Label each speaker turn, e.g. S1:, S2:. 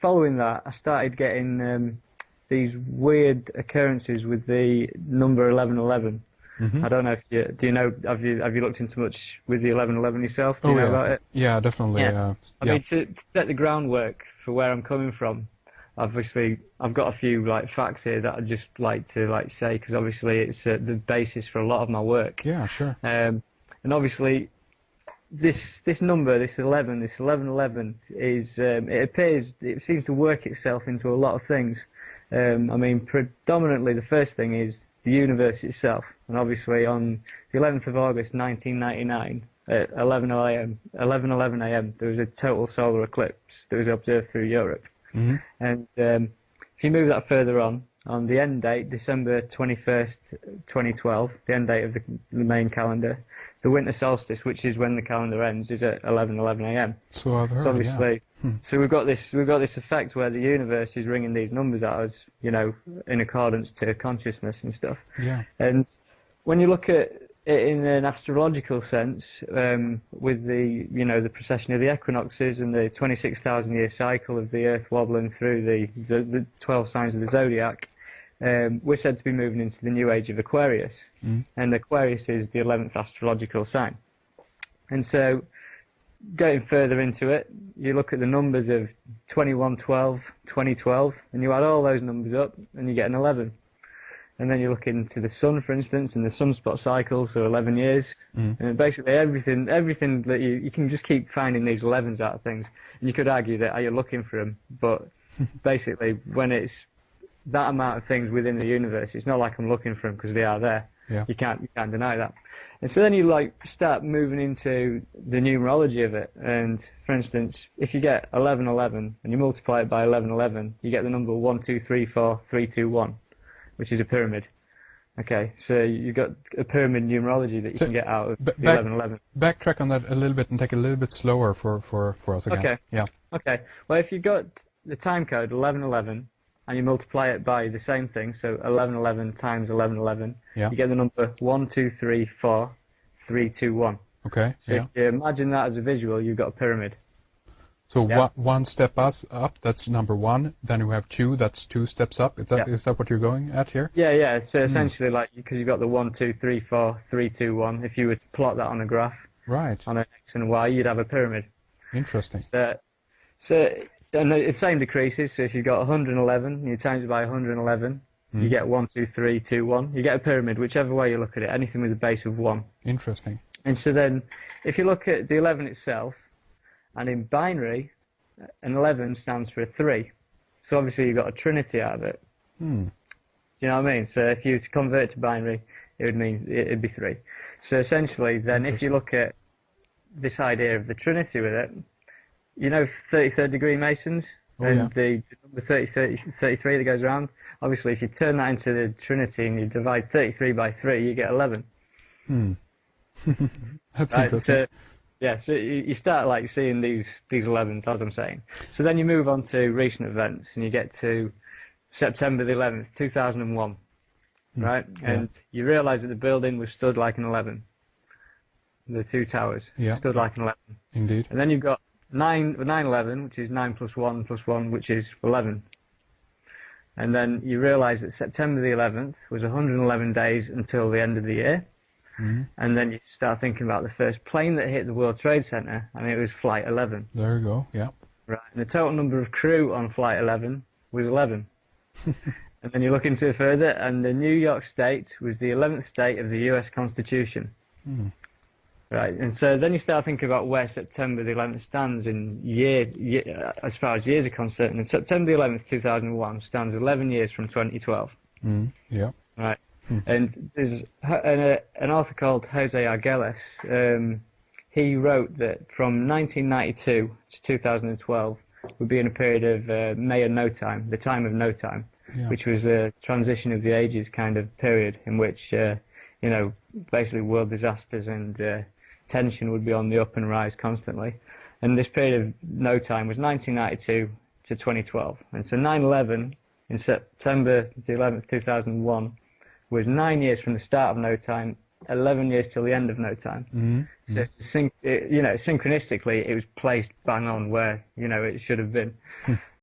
S1: following that, I started getting these weird occurrences with the number 1111. I don't know if do you know, have you looked into much with the 1111 yourself? Do you know about it?
S2: Yeah, definitely.
S1: Yeah. I mean, to set the groundwork for where I'm coming from, obviously, I've got a few like facts here that I'd just like to say, because obviously it's the basis for a lot of my work.
S2: Yeah, sure.
S1: And obviously, this number, this 1111 is it seems to work itself into a lot of things. I mean, predominantly the first thing is the universe itself, and obviously on the 11th of August 1999 at 11:11 a.m. there was a total solar eclipse that was observed through Europe. And if you move that further on the end date, December 21st, 2012, the end date of the main calendar, the winter solstice, which is when the calendar ends, is at 11:11 a.m.
S2: So I've heard.
S1: So obviously, so we've got this effect where the universe is ringing these numbers at us, in accordance to consciousness and stuff.
S2: Yeah.
S1: And when you look at it in an astrological sense, with the precession of the equinoxes and the 26,000-year cycle of the Earth wobbling through the 12 signs of the zodiac, we're said to be moving into the new age of Aquarius, and Aquarius is the 11th astrological sign. And so, getting further into it, you look at the numbers of 2112, 2012, and you add all those numbers up, and you get an 11. And then you look into the sun, for instance, and the sunspot cycle, so 11 years. And basically everything that you can just keep finding these 11s out of things. And you could argue that, are you looking for them? But basically, when it's that amount of things within the universe, it's not like I'm looking for them, because they are there.
S2: Yeah.
S1: You can't deny that. And so then you start moving into the numerology of it. And for instance, if you get 1111 and you multiply it by 1111, you get the number 1, 2, 3, 4, 3, 2, 1. Which is a pyramid. Okay, so you've got a pyramid numerology that you can get out of the 1111.
S2: Backtrack on that a little bit and take it a little bit slower for us again.
S1: Okay.
S2: Yeah.
S1: Okay. Well, if you got the time code 1111 and you multiply it by the same thing, so 1111 times 1111, you get the number 1, 2, 3, 4, 3, 2, 1.
S2: Okay.
S1: So if you imagine that as a visual, you've got a pyramid.
S2: So one step up, that's number 1. Then we have 2, that's 2 steps up. Is that what you're going at here?
S1: Yeah. So essentially, because you've got the 1, 2, 3, 4, 3, 2, 1. If you were to plot that on a graph, on an X and Y, you'd have a pyramid.
S2: Interesting.
S1: So and the same decreases. So if you've got 111, and you times it by 111, you get 1, 2, 3, 2, 1. You get a pyramid, whichever way you look at it. Anything with a base of 1.
S2: Interesting.
S1: And so then, if you look at the 11 itself. And in binary, an 11 stands for a 3. So obviously you've got a trinity out of it. Do you know what I mean? So if you were to convert it to binary, it would mean it'd be 3. So essentially, then if you look at this idea of the trinity with it, 33rd degree Masons, and the number 33 that goes around, obviously if you turn that into the trinity and you divide 33 by 3, you get 11.
S2: That's interesting.
S1: So you start seeing these 11s, as I'm saying. So then you move on to recent events, and you get to September the 11th, 2001, right? And you realise that the building was stood like an 11. The two towers stood like an 11.
S2: Indeed.
S1: And then you've got 9/11, which is 9 plus 1 plus 1, which is 11. And then you realise that September the 11th was 111 days until the end of the year. And then you start thinking about the first plane that hit the World Trade Center, and it was Flight 11.
S2: There you go, yeah.
S1: Right, and the total number of crew on Flight 11 was 11. And then you look into it further, and the New York State was the 11th state of the U.S. Constitution. Right, and so then you start thinking about where September the 11th stands in year, as far as years are concerned. And September the 11th, 2001 stands 11 years from 2012.
S2: Yeah.
S1: Right. And there's an author called Jose Arguelles. He wrote that from 1992 to 2012 would be in a period of May and no time, the time of no time, which was a transition of the ages kind of period in which, basically world disasters and tension would be on the up and rise constantly. And this period of no time was 1992 to 2012. And so 9/11 in September the 11th, 2001, was 9 years from the start of no time, 11 years till the end of no time. So, synchronistically, it was placed bang on where, it should have been.